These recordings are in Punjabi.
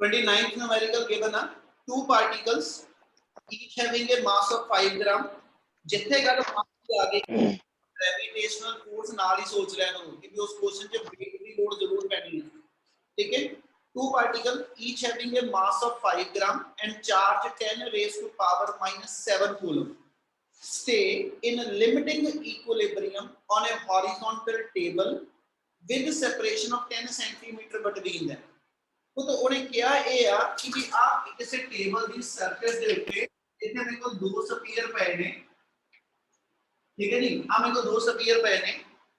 29th numerical given a two particles each having a mass of 5 gram जिथे गल मास की आ गई ग्रेविटेशनल फोर्स नाल ही सोच लिया करो कि उस क्वेश्चन च वेट की लोड जरूर पैनी है ठीक है two particles each having a mass of 5 gram and charge 10 raised to power minus 7 coulomb stay in a limiting equilibrium on a horizontal table with separation of 10 centimeter between them तो उन्हें क्या ये आ कि भी आप किसी टेबल दी सरफेस दे ऊपर इथे मेरे को दो स्फीयर पे ने ठीक है जी आ मेरे को दो स्फीयर पे ने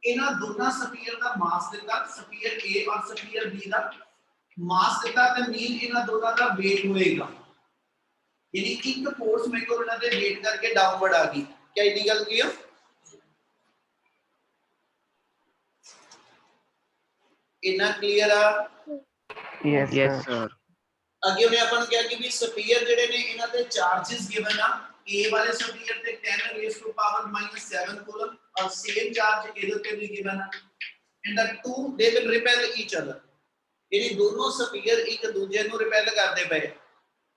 इना दोनों स्फीयर का मास देता स्फीयर A और स्फीयर B का मास देता ते मीन इना दोनों का वेट होएगा यानी एक फोर्स मेरे को इना दे वेट करके डाउनवर्ड आ गई क्या इतनी गल की है इना क्लियर आ yes sir अगे उन्हें अपन क्या कि भी स्फीयर जेडे ने इना ते चार्जेस गिवन आ A वाले स्फीयर पे 10 raised to power minus 7 coulomb और सेम चार्ज इधर पे भी गिवन है and the two they will repel each other यानी दोनों स्फीयर एक दूसरे को रिपेल करते पे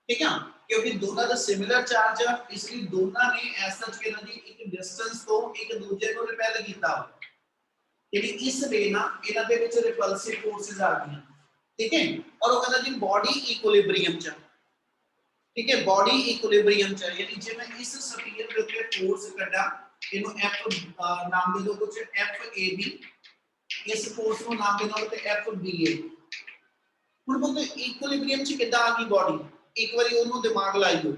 ठीक है क्योंकि दोनों का सिमिलर चार्ज है इसलिए दोनों ने ऐसा के नदी एक डिस्टेंस को एक दूसरे को रिपेल कीता यानी इस वे ना इना दे विच रिपल्सिव फोर्सेस आ गई ठीक है और वो कहता जी बॉडी इक्विलिब्रियम च ठीक है बॉडी इक्विलिब्रियम च यानी जे मैं इस स्फीयर के ऊपर फोर्स कटा इनो F नाम दे दो कुछ FAB इस फोर्स को नाम दे दो ते FBA ਹੁਣ ਬੰਦੇ ਇਕੁਇਲਿਬ੍ਰੀਅਮ ਚ ਕਿੱਦਾਂ ਆ ਗਈ ਬਾਡੀ ਇੱਕ ਵਾਰੀ ਉਹਨੂੰ ਦਿਮਾਗ ਲਾਈਓ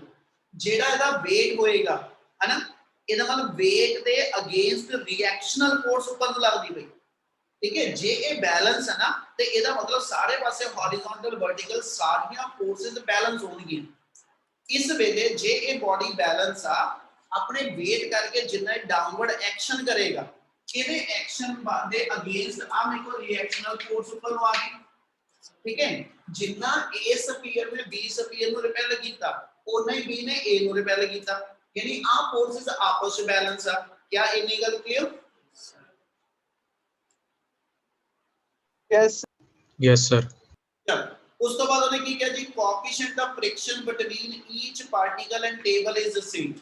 ਜਿਹੜਾ ਇਹਦਾ weight ਹੋਏਗਾ ਹੈਨਾ ਇਹਦਾ ਮਤਲਬ weight ਦੇ ਅਗੇਂਸਟ ਰਿਐਕਸ਼ਨਲ ਫੋਰਸ ਉੱਪਰ ਨੂੰ ਲੱਗਦੀ ਪਈ ਠੀਕ ਹੈ ਜੇ ਇਹ ਬੈਲੈਂਸ ਹੈ ਨਾ ਤੇ ਇਹਦਾ ਮਤਲਬ ਸਾਰੇ ਪਾਸੇ ਹੌਰੀਜ਼ੌਂਟਲ ਵਰਟੀਕਲ ਸਾਰੀਆਂ ਫੋਰਸਸ ਬੈਲੈਂਸ ਹੋਣਗੀਆਂ ਇਸ ਵੇਲੇ ਜੇ ਇਹ ਬਾਡੀ ਬੈਲੈਂਸ ਆ ਆਪਣੇ weight ਕਰਕੇ ਜਿੰਨਾ ਇਹ ਡਾਊਨਵਰਡ ਐਕਸ਼ਨ ਕਰੇਗਾ ਇਹਦੇ ਐਕਸ਼ਨ ਦੇ ਅਗੇਂਸਟ ਆ ਮੇਰੇ ਕੋ ਰਿਐਕਸ਼ਨਲ ਫੋਰਸ ਉੱਪਰ ਨੂੰ ਆ ਗਈ ठीक है जितना A स्फीयर ने B स्फीयर नु रिपेल कीता ओना ही B ने A नु रिपेल कीता यानी आ फोर्सेस आपस में बैलेंस आ क्या इतनी गल क्लियर yes sir चल उस तो बाद उन्हें की किया जी coefficient of friction between each particle and table is the same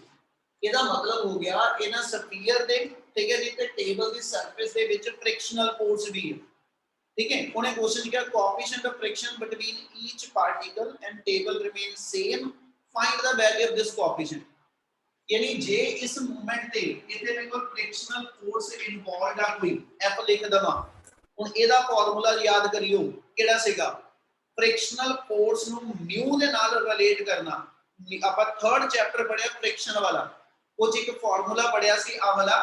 ਇਹਦਾ मतलब हो गया इना स्फीयर दे ठीक है जी ते table the surface they which frictional force भी है ठीक है उन्हें क्वेश्चन किया coefficient of friction between each particle and table remain same find the value of this coefficient यानी जे इस मूवमेंट ते इथे मेरे को फ्रिक्शनल फोर्स इन्वॉल्वड आ कोई F लिख दवा हुन एदा फार्मूला याद करियो केड़ा सीगा फ्रिक्शनल फोर्स नु म्यू दे नाल रिलेट करना ਆਪਾਂ थर्ड चैप्टर पढ़िया फ्रिक्शन वाला ਉਹ ਚ ਇੱਕ ਫਾਰਮੂਲਾ ਪੜਿਆ ਸੀ ਆ ਵਾਲਾ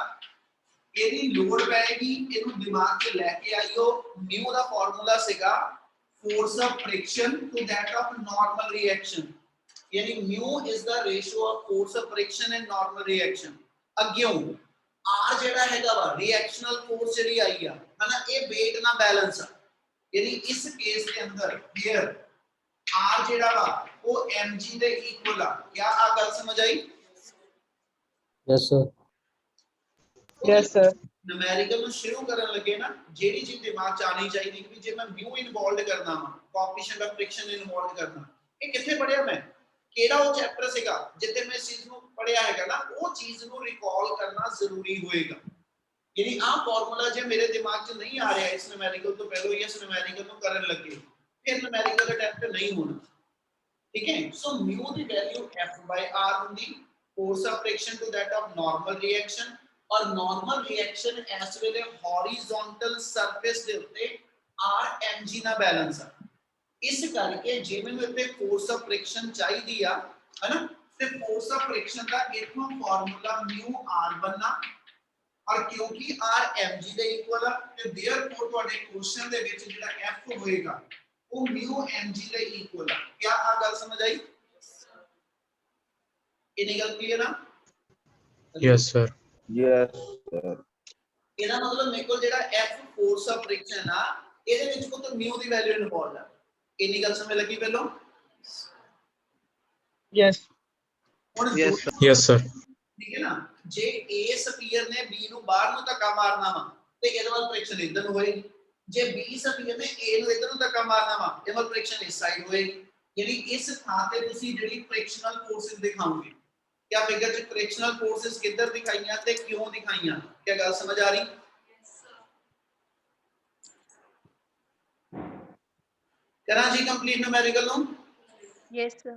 ਇਹਦੀ ਲੋਡ ਪੈਗੀ ਇਹਨੂੰ ਦਿਮਾਗ 'ਚ ਲੈ ਕੇ ਆਇਓ ਨਿਊ ਦਾ ਫਾਰਮੂਲਾ ਸੀਗਾ force of friction to that of normal reaction यानी mu is the ratio of force of friction and normal reaction ਅੱਗਿਓਂ r ਜਿਹੜਾ ਹੈਗਾ ਵਾ ਰਿਐਕਸ਼ਨਲ ਫੋਰਸ ਜਿਹੜੀ ਆਈ ਆ ਹਨਾ ਇਹ weight ਨਾਲ ਬੈਲੈਂਸ ਆ यानी इस केस के अंदर here r ਜਿਹੜਾ ਵਾ ਉਹ mg ਦੇ ਇਕੁਅਲ ਆ क्या ਆ ਗੱਲ ਸਮਝ ਆਈ yes sir yes sir numerical ਨੂੰ ਸ਼ੁਰੂ ਕਰਨ ਲੱਗੇ ਨਾ ਜਿਹੜੀ ਚੀਜ਼ ਦਿਮਾਗ 'ਚ ਆਣੀ ਚਾਹੀਦੀ ਕਿ ਜੇ ਮੈਂ mu ਇਨਵੋਲਵਡ ਕਰਨਾ ਵਾ ਕੋਐਫੀਸ਼ੀਐਂਟ ਆਫ ਫ੍ਰਿਕਸ਼ਨ ਇਨਵੋਲਵਡ ਕਰਨਾ ਇਹ ਕਿੱਥੇ ਪੜਿਆ ਮੈਂ ਕਿਹੜਾ ਉਹ ਚੈਪਟਰ ਸੀਗਾ ਜਿੱਥੇ ਮੈਂ ਇਸ ਚੀਜ਼ ਨੂੰ ਪੜਿਆ ਹੈਗਾ ਨਾ ਉਹ ਚੀਜ਼ ਨੂੰ ਰਿਕਾਲ ਕਰਨਾ ਜ਼ਰੂਰੀ ਹੋਏਗਾ यानी आ फार्मूला जे मेरे दिमाग च नहीं आ रहा है इस न्यूमेरिकल तो पहले इस न्यूमेरिकल को करन लगे फिर न्यूमेरिकल अटेम्प्ट नहीं होना ठीक है सो म्यू दी वैल्यू f/r होंगी force of friction to that of normal reaction और नॉर्मल रिएक्शन इस वेले हॉरिजॉन्टल सरफेस दे उत्ते r mg ना बैलेंस है इस करके जे मैंने इत्ते फोर्स ऑफ फ्रिक्शन चाहिदी आ है ना ते फोर्स ऑफ फ्रिक्शन का इथों फार्मूला म्यू r बनना और क्योंकि r mg ਦੇ ਇਕੁਅਲ ਹੈ ਤੇ देयरफॉर ਤੁਹਾਡੇ ਕੁਐਸਚਨ ਦੇ ਵਿੱਚ ਜਿਹੜਾ f ਹੋਏਗਾ ਉਹ mu mg ਦੇ ਇਕੁਅਲ ਹੈ ਕੀ ਆ ਗੱਲ ਸਮਝ ਆਈ ਇਹਨੀ ਗੱਲ ਕਲੀਅਰ ਆ yes sir ਇਹਦਾ ਮਤਲਬ ਮੇਰੇ ਕੋਲ ਜਿਹੜਾ f ਫੋਰਸ ਆਫ ਫ੍ਰਿਕਸ਼ਨ ਆ ਇਹਦੇ ਵਿੱਚ ਕੋ ਤਾਂ mu ਦੀ ਵੈਲਿਊ ਇਨਵੋਲਵਡ ਹੈ ਇਹਨੀ ਗੱਲ ਸਮਝ ਲੱਗੀ ਪਹਿਲਾਂ yes yes sir ठीक है ना जे A स्फीयर ने B ਨੂੰ ਬਾਹਰ ਨੂੰ ਧੱਕਾ ਮਾਰਨਾ ਵਾ ਤੇ ਇਹਦੇ ਵੱਲ ਫ੍ਰਿਕਸ਼ਨ ਇਧਰ ਨੂੰ ਹੋਏਗੀ ਜੇ B स्फीयर ने A ਨੂੰ ਇਧਰ ਨੂੰ ਧੱਕਾ ਮਾਰਨਾ ਵਾ ਇਹਦੇ ਵੱਲ ਫ੍ਰਿਕਸ਼ਨ ਇਸ ਸਾਈਡ ਹੋਏਗੀ यानी इस थां ते तुसी जेडी फ्रिक्शनल फोर्सेस दिखाओगे क्या फिगर च फ्रिक्शनल फोर्सेस किधर दिखाईयां ते क्यों दिखाईयां क्या गल समझ आ रही करा जी complete numerical no Yes, sir.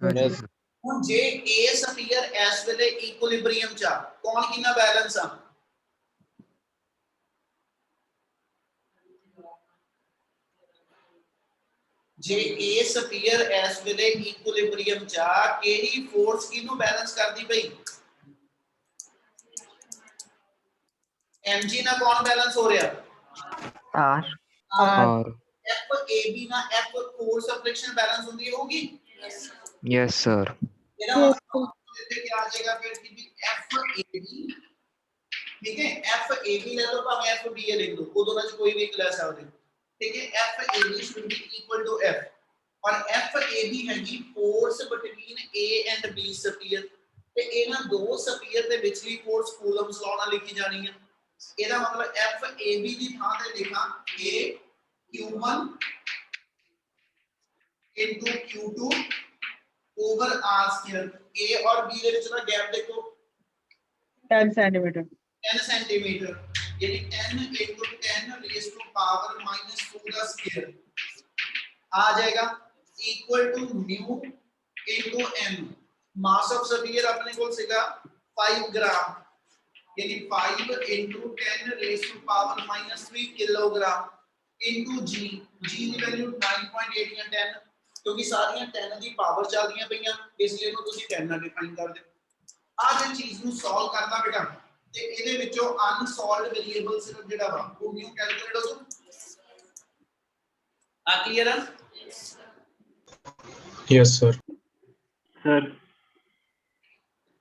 ਹਾਂਜੀ Yes. sir. ਹੁਣ ਜੇ A ਸਫੀਅਰ ਇਸ ਵੇਲੇ ਇਕੁਇਲਿਬ੍ਰੀਅਮ ਚ ਆ ਕੌਣ ਕਿੰਨਾ ਬੈਲੈਂਸ ਆ ਜੇ A ਸਫੀਅਰ ਇਸ ਵੇਲੇ ਇਕੁਇਲਿਬ੍ਰੀਅਮ ਚ ਆ ਕਿਹੜੀ ਫੋਰਸ ਕਿਹਨੂੰ ਬੈਲੈਂਸ ਕਰਦੀ ਪਈ mg ਨਾਲ ਕੌਣ ਬੈਲੈਂਸ ਹੋ ਰਿਹਾ R. R. FAB ਨਾਲ F force of friction balance ਹੁੰਦੀ ਹੋਊਗੀ Yes sir. ਇਹਦਾ ਮਤਲਬ ਇੱਥੇ ਕੀ ਆ ਜਾਏਗਾ ਫਿਰ ਕਿ ਵੀ FAB ठीक है FAB ले लो भाਵੇਂ FBA लिख दो वो दोनों से कोई भी एक ले सकते ठीक है FAB should be equal to F और FAB हैगी force between A and B sphere ਤੇ ਇਹਨਾਂ ਦੋ ਸਫੀਅਰ ਦੇ ਵਿਚਲੀ ਫੋਰਸ ਕੂਲਮਸ ਲਾਅ ਨਾਲ ਲਿਖੀ ਜਾਣੀ ਹੈ ਇਹਦਾ ਮਤਲਬ FAB ਦੀ ਥਾਂ ਤੇ ਲਿਖਾਂ A Q1 into Q2 over R square A और B ਦੇ ਵਿੱਚ ਦਾ ਗੈਪ ਦੇਖੋ 10 centimeter. 10 सेंटीमीटर यानी 10 into 10 raised to power minus 2 का स्क्वायर आ जाएगा equal to mu into m mass of sphere अपने को सीगा 5 ग्राम यानी 5 into 10 raised to power minus 3 kilogram into g g the value 9.8 ਜਾਂ 10 ਕਿਉਂਕਿ ਸਾਰੀਆਂ 10 ਦੀ ਪਾਵਰ ਚੱਲਦੀਆਂ ਪਈਆਂ ਇਸ ਲਈ ਇਹਨੂੰ ਤੁਸੀਂ 10 ਨਾਲ ਡਿਫਾਈਨ ਕਰ ਦਿਓ ਆ ਜੇ ਚੀਜ਼ ਨੂੰ ਸੋਲਵ ਕਰਨਾ ਬੇਟਾ ਤੇ ਇਹਦੇ ਵਿੱਚੋਂ ਅਨਸੋਲਵਡ ਵੇਰੀਏਬਲ ਸਿਰਫ ਜਿਹੜਾ ਵਾ ਉਹ ਨਿਊ ਕੈਲਕੂਲੇਟ ਹੋ ਜਾਊ ਆ ਕਲੀਅਰ ਆ Yes, sir. Sir.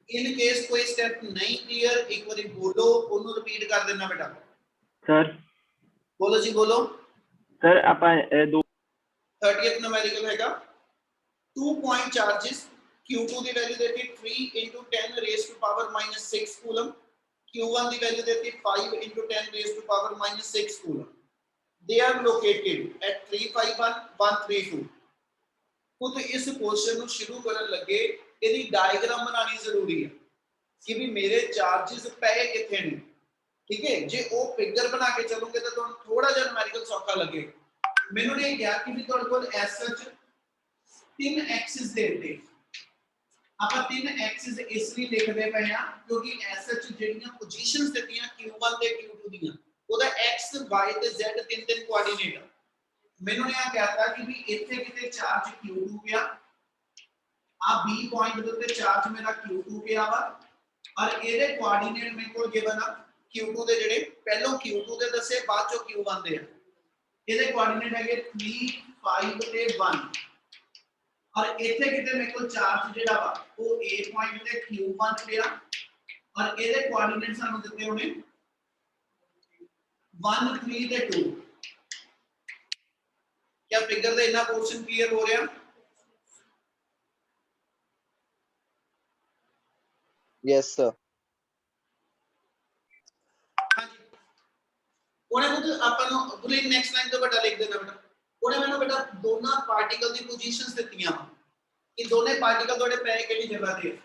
In case ਕੋਈ ਸਟੈਪ ਨਹੀਂ ਕਲੀਅਰ ਇੱਕ ਵਾਰੀ ਬੋਲੋ ਉਹਨੂੰ ਰਿਪੀਟ ਕਰ ਦੇਣਾ ਬੇਟਾ Sir. ਬੋਲੋ ਜੀ ਬੋਲੋ Sir ਆਪਾਂ 30th numerical ਹੈਗਾ 2 point charges q2 ਦੀ ਵੈਲਿਊ ਦੇਤੀ 3 into 10 raised to power minus 6 coulomb q1 the value ਦੇਤੀ 5 into 10 raised to power minus 6 coulomb they are located at 351 132 ਖੁਦ ਇਸ ਕੁਐਸਚਨ ਨੂੰ ਸ਼ੁਰੂ ਕਰਨ ਲੱਗੇ ਇਹਦੀ ਡਾਇਗਰਾਮ ਬਣਾਉਣੀ ਜ਼ਰੂਰੀ ਹੈ ਕਿ ਵੀ ਮੇਰੇ ਚਾਰजेस ਪਏ ਕਿੱਥੇ ਨੇ ਠੀਕ ਹੈ ਜੇ ਉਹ ਫਿਗਰ ਬਣਾ ਕੇ ਚੱਲੋਗੇ ਤਾਂ ਤੁਹਾਨੂੰ ਥੋੜਾ ਜਿਹਾ ਨੂਮੈਰੀਕਲ ਸੌਖਾ ਲੱਗੇਗਾ ਮੈਨੂੰ ਨੇ ਕਿਹਾ ਕਿ ਵੀ ਤੁਹਾਡੇ ਕੋਲ ਐਸ ਸੱਚ तीन एक्सिस देते ਆਪਾਂ ਤਿੰਨ ਐਕਸਿਸ ਇਸ ਲਈ ਲਿਖਦੇ ਪਏ ਆ ਕਿਉਂਕਿ ਐਸਐਚ ਜਿਹੜੀਆਂ ਪੋਜੀਸ਼ਨਸ ਦਿੱਤੀਆਂ q1 ਤੇ q2 ਦੀਆਂ ਉਹਦਾ x y ਤੇ z ਤਿੰਨ ਤਿੰਨ ਕੋਆਰਡੀਨੇਟ ਮੈਨੂੰ ਨੇ ਆ ਕਹਿਤਾ ਕਿ ਵੀ ਇੱਥੇ ਕਿਤੇ ਚਾਰਜ q2 ਪਿਆ ਆ b ਪੁਆਇੰਟ ਦੇ ਉੱਤੇ ਚਾਰਜ ਮੇਰਾ q2 ਪਿਆ ਵਾ ਔਰ ਇਹਦੇ ਕੋਆਰਡੀਨੇਟ ਮੇਰੇ ਕੋਲ ਗਿਵਨ ਆ q2 ਦੇ ਜਿਹੜੇ ਪਹਿਲੋਂ q2 ਦੇ ਦੱਸੇ ਬਾਅਦ ਚੋਂ q1 ਦੇ ਆ ਇਹਦੇ ਕੋਆਰਡੀਨੇਟ ਹੈਗੇ 3 5 ਤੇ 1 और इथे किते मेरे को चार्ज जेड़ा वा वो A पॉइंट ते Q1 लिया और ਇਹਦੇ ਕੋਆਰਡੀਨੇਟ ਸਾਨੂੰ ਦਿੱਤੇ ਹੋਣੇ 1 3 ਤੇ 2 क्या फिगर ਦਾ ਇਨਾ ਪੋਰਸ਼ਨ ਕਲੀਅਰ ਹੋ ਰਿਹਾ यस सर ਹਾਂਜੀ ਉਹਨੇ ਨੂੰ ਆਪਾਂ ਨੂੰ ਪੂਰੀ ਨੈਕਸਟ ਲਾਈਨ ਤੋਂ ਬਟਾ ਲਿਖ ਦੇਣਾ ਬੇਟਾ ਉਹਨੇ ਮੈਨੂੰ ਬੇਟਾ ਦੋਨਾਂ ਪਾਰਟੀਕਲ ਦੀ ਪੋਜੀਸ਼ਨਸ ਦਿੱਤੀਆਂ ਇਹ ਦੋਨੇ ਪਾਰਟੀਕਲ ਤੁਹਾਡੇ ਪੈ ਕਿਹੜੀ ਜਗ੍ਹਾ ਤੇ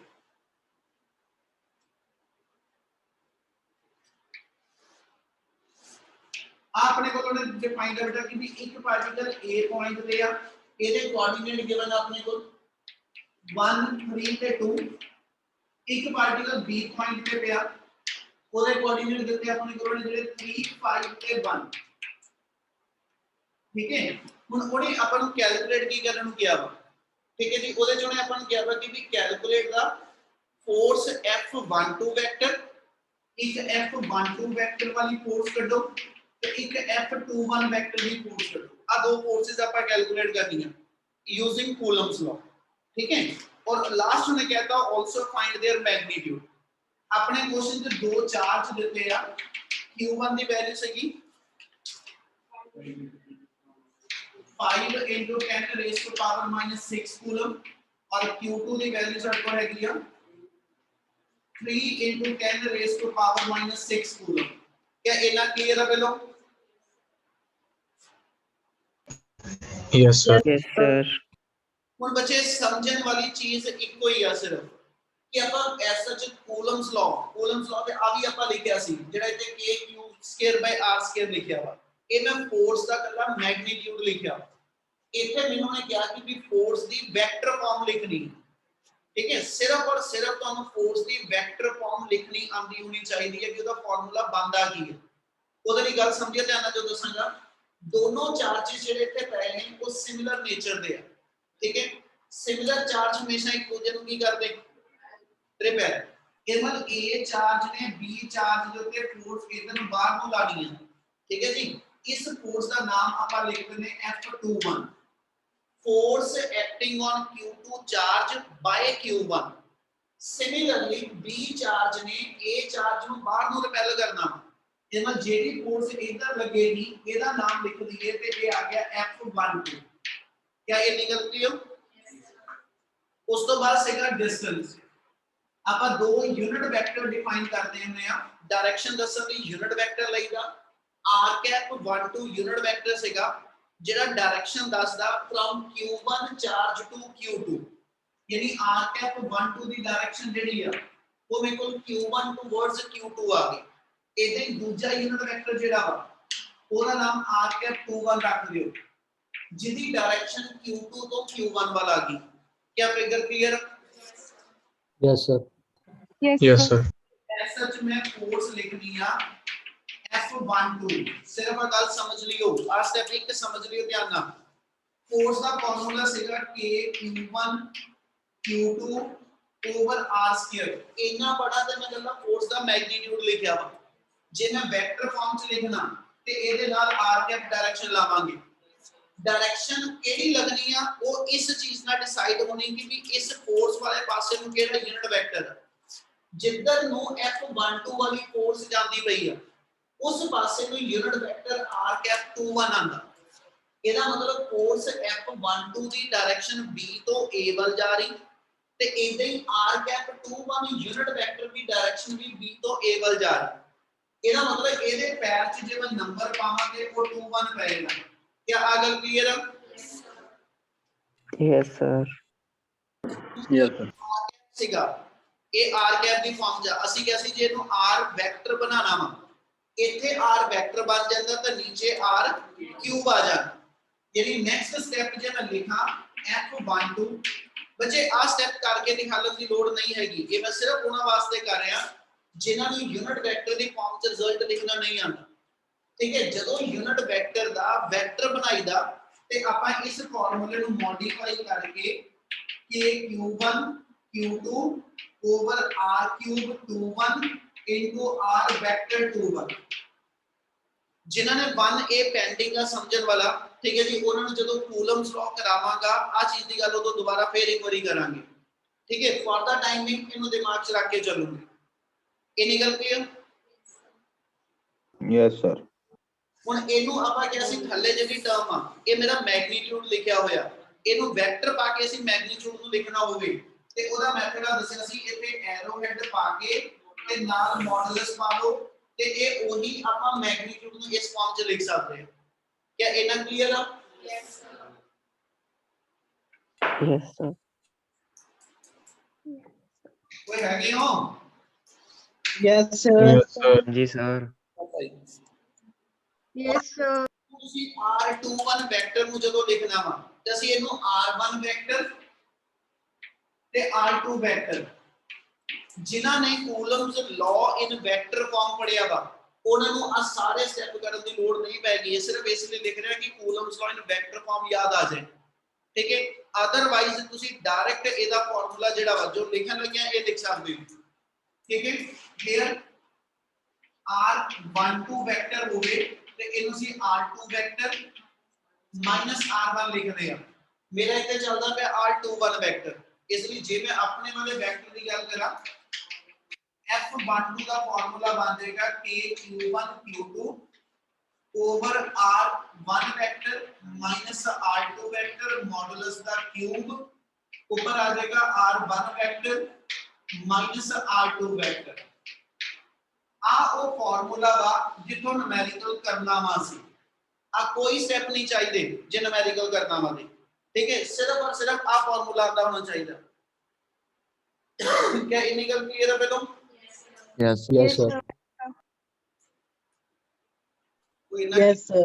आपने को थोड़ा डिफाइन कर बेटा कि भी एक पार्टिकल A पॉइंट पे आ ਇਹਦੇ ਕੋਆਰਡੀਨੇਟ ਗਿਵਨ ਆਪਣੇ ਕੋਲ 1 3 ਤੇ 2 ਇੱਕ ਪਾਰਟੀਕਲ B ਪੁਆਇੰਟ ਤੇ ਪਿਆ ਉਹਦੇ ਕੋਆਰਡੀਨੇਟ ਦਿੱਤੇ ਆਪਣੇ ਕੋਲ ਜਿਹੜੇ 3 5 ਤੇ 1 ਠੀਕ ਹੈ ਹੁਣ ਉਹਨੇ ਆਪਾਂ ਨੂੰ ਕੈਲਕੂਲੇਟ ਕੀ ਕਰਨ ਨੂੰ ਕਿਹਾ ਵਾ ਠੀਕ ਹੈ ਜੀ ਉਹਦੇ ਚੋਂ ਨੇ ਆਪਾਂ ਨੂੰ ਕਿਹਾ ਵਾ ਕਿ ਵੀ ਕੈਲਕੂਲੇਟ ਦਾ ਫੋਰਸ F12 ਵੈਕਟਰ ਇੱਕ F12 ਵੈਕਟਰ ਵਾਲੀ ਫੋਰਸ ਕੱਢੋ ਤੇ ਇੱਕ F21 ਵੈਕਟਰ ਦੀ ਫੋਰਸ ਕੱਢੋ ਆ ਦੋ ਫੋਰਸਸ ਆਪਾਂ ਕੈਲਕੂਲੇਟ ਕਰਨੀਆਂ ਯੂਜ਼ਿੰਗ ਕੂਲਮਸ ਲਾਅ ਠੀਕ ਹੈ और लास्ट ने कहता आल्सो फाइंड देयर मैग्नीट्यूड अपने क्वेश्चन में दो चार्ज देते हैं q1 की वैल्यू सही 5 into 10 raised to power minus 6 coulomb और q2 की वैल्यू साडे को हैगी आ 3 into 10 raised to power minus 6 coulomb क्या इतना क्लियर है पहलो Yes, sir. Yes sir. ਹੁਣ ਬੱਚੇ ਸਮਝਣ ਵਾਲੀ ਚੀਜ਼ ਇੱਕੋ ਹੀ ਆ ਸਿਰਫ ਕਿ ਆਪਾਂ ਐਸ ਸੱਚ ਕੂਲਮਸ ਲਾਅ ਤੇ ਆ ਵੀ ਆਪਾਂ ਲਿਖਿਆ ਸੀ ਜਿਹੜਾ ਇੱਥੇ k^2 r² ਲਿਖਿਆ ਵਾ ਇਹ ਮੈਂ ਫੋਰਸ ਦਾ ਕੱਲਾ ਮੈਗਨੀਟਿਊਡ ਲਿਖਿਆ ਇੱਥੇ ਮੈਨੂੰ ਨੇ ਕਿਹਾ ਕਿ ਵੀ ਫੋਰਸ ਦੀ ਵੈਕਟਰ ਫਾਰਮ ਲਿਖਣੀ ठीक है सिर्फ और सिर्फ ਤੁਹਾਨੂੰ ਫੋਰਸ ਦੀ ਵੈਕਟਰ ਫਾਰਮ ਲਿਖਣੀ ਆਂਦੀ ਹੋਣੀ ਚਾਹੀਦੀ ਹੈ ਕਿ ਉਹਦਾ ਫਾਰਮੂਲਾ ਬਣਦਾ ਕੀ ਹੈ ਉਹਦੇ ਲਈ ਗੱਲ ਸਮਝਿਆ ਧਿਆਨ ਨਾਲ ਜੋ ਦੱਸਾਂਗਾ ਦੋਨੋਂ ਚਾਰजेस ਜਿਹੜੇ ਇੱਥੇ ਪਏ ਨੇ ਉਹ ਸਿਮਿਲਰ ਨੇਚਰ ਦੇ ਆ ਠੀਕ ਹੈ ਸਿਮਿਲਰ ਚਾਰਜ ਹਮੇਸ਼ਾ ਇੱਕ ਦੂਜੇ ਨੂੰ ਕੀ ਕਰਦੇ ਰਿਪੇਅਰ केवल A ਚਾਰਜ ਨੇ B ਚਾਰਜ ਦੇ ਉੱਤੇ ਫੋਰਸ ਇਧਰ ਨੂੰ ਬਾਹਰ ਨੂੰ ਲਾਣੀ ਹੈ ਠੀਕ ਹੈ ਜੀ ਇਸ ਫੋਰਸ ਦਾ ਨਾਮ ਆਪਾਂ ਲਿਖ ਦਿੰਦੇ F21 force acting on Q2 charge by Q1 similarly B charge ने A charge ਨੂੰ ਬਾਹਰ ਨੂੰ ਰਿਪੈਲ ਕਰਨਾ ਇਹਨਾਂ ਜਿਹੜੀ ਫੋਰਸ ਇਧਰ ਲੱਗੇਗੀ ਇਹਦਾ ਨਾਮ ਲਿਖ ਦਈਏ ਤੇ ਇਹ ਆ ਗਿਆ F12 क्या ये निकल क्लियर उस तो बाद सेगा डिस्टेंस ਆਪਾਂ ਦੋ ਯੂਨਿਟ ਵੈਕਟਰ ਡਿਫਾਈਨ ਕਰਦੇ ਹੁੰਦੇ ਆ ਡਾਇਰੈਕਸ਼ਨ ਦੱਸਣ ਲਈ ਯੂਨਿਟ ਵੈਕਟਰ ਲਈਦਾ r12 ਯੂਨਿਟ ਵੈਕਟਰ ਸੀਗਾ ਜਿਹੜਾ ਡਾਇਰੈਕਸ਼ਨ ਦੱਸਦਾ firm q1 charge to q2 ਯਾਨੀ r12 ਦੀ ਡਾਇਰੈਕਸ਼ਨ ਜਿਹੜੀ ਆ ਉਹ ਮੇਰੇ ਕੋਲ q1 ਟੁਵਰਡਸ q2 ਆ ਗਈ ਇਹਦੇ ਦੂਜਾ ਯੂਨਿਟ ਵੈਕਟਰ ਜਿਹੜਾ ਵਾ ਉਹਦਾ ਨਾਮ r21 ਰੱਖ ਦਿਓ ਜਿਹਦੀ ਡਾਇਰੈਕਸ਼ਨ q2 ਤੋਂ q1 ਵੱਲ ਆ ਗਈ ਕੀ figure clear Yes, sir. Yes, sir. ऐसा च मैं फोर्स लिखनी है F12 सिर्फ गल समझ लियो आ स्टेप एक समझ लियो ध्यान ना फोर्स का फार्मूला सेगा K Q1 Q2 over r² इतना बड़ा ते मैं गल्ला फोर्स का मैग्नीट्यूड लिखया वा जे मैं वेक्टर फॉर्म च लिखना ते ਇਹਦੇ ਨਾਲ r डायरेक्शन लावांगे डायरेक्शन केड़ी लगनी है वो इस चीज ना डिसाइड होनी कि भी इस फोर्स वाले पासे नु केड़ा यूनिट वेक्टर जिधर नु F12 वाली फोर्स जांदी पई है उस पासे नु यूनिट वेक्टर r21 आंदा ਇਹਦਾ मतलब फोर्स F12 ਦੀ डायरेक्शन B ਤੋਂ A ਵੱਲ ਜਾ ਰਹੀ ਤੇ ਇਦਾਂ ਹੀ r21 यूनिट वेक्टर ਦੀ डायरेक्शन भी B ਤੋਂ A ਵੱਲ ਜਾ ਰਹੀ ਇਹਦਾ मतलब ਇਹਦੇ ਪੈਰ 'ਚ ਜੇ ਮੈਂ ਨੰਬਰ ਪਾਵਾਂਗੇ ਉਹ 21 ਪਏਗਾ क्या आगल क्लियर है yes sir Yes, sir. ਸੀਗਾ ਇਹ r ਕੈਪ ਦੀ ਫਾਰਮ ਜਾ ਅਸੀਂ ਕਿਹਾ ਸੀ ਜੇ ਇਹਨੂੰ r ਵੈਕਟਰ ਬਣਾਉਣਾ ਵਾ ਇੱਥੇ r ਵੈਕਟਰ ਬਣ ਜਾਂਦਾ ਤਾਂ ਨੀਚੇ r ਕਿਊਬ ਆ ਜਾਣਾ ਯਾਨੀ ਨੈਕਸਟ ਸਟੈਪ ਜੇ ਮੈਂ ਲਿਖਾਂ F12 ਬੱਚੇ ਆ ਸਟੈਪ ਕਰਕੇ ਦਿਖਾਉਣ ਦੀ ਲੋੜ ਨਹੀਂ ਹੈਗੀ ਇਹ ਮੈਂ ਸਿਰਫ ਉਹਨਾਂ ਵਾਸਤੇ ਕਰ ਰਿਹਾ ਜਿਨ੍ਹਾਂ ਨੂੰ ਯੂਨਿਟ ਵੈਕਟਰ ਦੀ ਫਾਰਮ 'ਚ ਰਿਜ਼ਲਟ ਲਿਖਣਾ ਨਹੀਂ ਆਉਂਦਾ ठीक है ਜਦੋਂ यूनिट वेक्टर ਦਾ ਵੈਕਟਰ ਬਣਾਈਦਾ ਤੇ ਆਪਾਂ ਇਸ ਫਾਰਮੂਲੇ ਨੂੰ ਮੋਡੀਫਾਈ ਕਰਕੇ k(q1 q2 over r³ 21 r vector 21 ਜਿਨ੍ਹਾਂ ਨੇ 1a ਪੈਂਡਿੰਗ ਆ ਸਮਝਣ ਵਾਲਾ ਠੀਕ ਹੈ ਜੀ ਉਹਨਾਂ ਨੂੰ ਜਦੋਂ ਕੂਲਮਸ ਲਾਅ ਕਰਾਵਾਂਗਾ ਆ ਚੀਜ਼ ਦੀ ਗੱਲ ਉਦੋਂ ਦੁਬਾਰਾ ਫੇਰ ਇੱਕ ਵਾਰੀ ਕਰਾਂਗੇ ਠੀਕ ਹੈ ਫॉर ਦਾ ਟਾਈਮਿੰਗ ਇਹਨੂੰ ਦਿਮਾਗ 'ਚ ਰੱਖ ਕੇ ਚੱਲੂਗੇ ਇਹ ਨਿਕਲ ਕਲੀਅਰ Yes, sir. ਹੁਣ ਇਹਨੂੰ ਆਪਾਂ ਕਿਹਾ ਸੀ ਥੱਲੇ ਜਿਹੜੀ ਟਰਮ ਆ ਇਹ ਮੇਰਾ ਮੈਗਨੀਟਿਊਡ ਲਿਖਿਆ ਹੋਇਆ ਇਹਨੂੰ ਵੈਕਟਰ ਪਾ ਕੇ ਅਸੀਂ ਮੈਗਨੀਟਿਊਡ ਨੂੰ ਲਿਖਣਾ ਹੋਵੇ ਤੇ ਉਹਦਾ ਮੈਥਡ ਆ ਦੱਸਿਆ ਸੀ ਇੱਥੇ ਐਰੋ ਹੈਡ ਪਾ ਕੇ ਤੇ ਨਾਲ ਮੋਡੂਲਸ ਪਾ ਲਓ ਤੇ ਇਹ ਉਹੀ ਆਪਾਂ ਮੈਗਨੀਟਿਊਡ ਨੂੰ ਇਸ ਫਾਰਮ 'ਚ ਲਿਖ ਸਕਦੇ ਹਾਂ ਕੀ ਇਹਨਾਂ ਕਲੀਅਰ ਆ yes sir ਕੋਈ ਹੈਗੇ ਹੋ Yes, sir. Yes, sir. जी sir Yes, sir. ਤੁਸੀਂ r21 ਵੈਕਟਰ ਨੂੰ ਜਦੋਂ ਲਿਖਣਾ ਵਾ ਤੇ ਅਸੀਂ ਇਹਨੂੰ r1 ਵੈਕਟਰ ਤੇ r2 ਵੈਕਟਰ ਜਿਨ੍ਹਾਂ ਨੇ ਕੂਲਮਸ ਲਾਅ ਇਨ ਵੈਕਟਰ ਫਾਰਮ ਪੜਿਆ ਵਾ ਉਹਨਾਂ ਨੂੰ ਆ ਸਾਰੇ ਸਟੈਪ ਕਰਨ ਦੀ ਲੋੜ ਨਹੀਂ ਪੈਗੀ ਸਿਰਫ ਇਸ ਲਈ ਲਿਖ ਰਿਹਾ ਕਿ ਕੂਲਮਸ ਲਾਅ ਇਨ ਵੈਕਟਰ ਫਾਰਮ ਯਾਦ ਆ ਜਾਏ ਠੀਕ ਹੈ ਅਦਰਵਾਈਜ਼ ਤੁਸੀਂ ਡਾਇਰੈਕਟ ਇਹਦਾ ਫਾਰਮੂਲਾ ਜਿਹੜਾ ਵਾ ਜੋ ਲਿਖਣ ਲੱਗਿਆ ਇਹ ਲਿਖ ਸਕਦੇ ਹੋ ਠੀਕ ਹੈ ਕਲੀਅਰ r12 ਵੈਕਟਰ ਹੋਵੇ ਤੇ ਇਹਨੂੰ ਅਸੀਂ r2 ਵੈਕਟਰ -r1 ਲਿਖਦੇ ਆ ਮੇਰਾ ਇੱਥੇ ਚੱਲਦਾ ਪਿਆ r21 ਵੈਕਟਰ ਇਸ ਲਈ ਜੇ ਮੈਂ ਆਪਣੇ ਵਾਲੇ ਵੈਕਟਰ ਦੀ ਗੱਲ ਕਰਾਂ F12 ਦਾ ਫਾਰਮੂਲਾ ਬਣ ਜਾਏਗਾ k(q1 q2 over r1 vector r2 vector modulus ਦਾ ਕਿਊਬ ਉੱਪਰ ਆ ਜਾਏਗਾ r1 ਵੈਕਟਰ r2 ਵੈਕਟਰ ਆ ਉਹ ਫਾਰਮੂਲਾ ਵਾ ਜਿੱਥੋਂ ਨੂਮੈਰੀਕਲ ਕਰਨਾ ਵਾ ਸੀ ਆ ਕੋਈ ਸਟੈਪ ਨਹੀਂ ਚਾਹੀਦੇ ਜੇ ਨੂਮੈਰੀਕਲ ਕਰਨਾ ਵਾ ਤੇ ठीक है, सिर्फ और सिर्फ आ फार्मूला आता होना चाहिए। क्या ये निकल क्लियर है बेटो? Yes, Yes, sir. sir. कोई ना Yes, sir.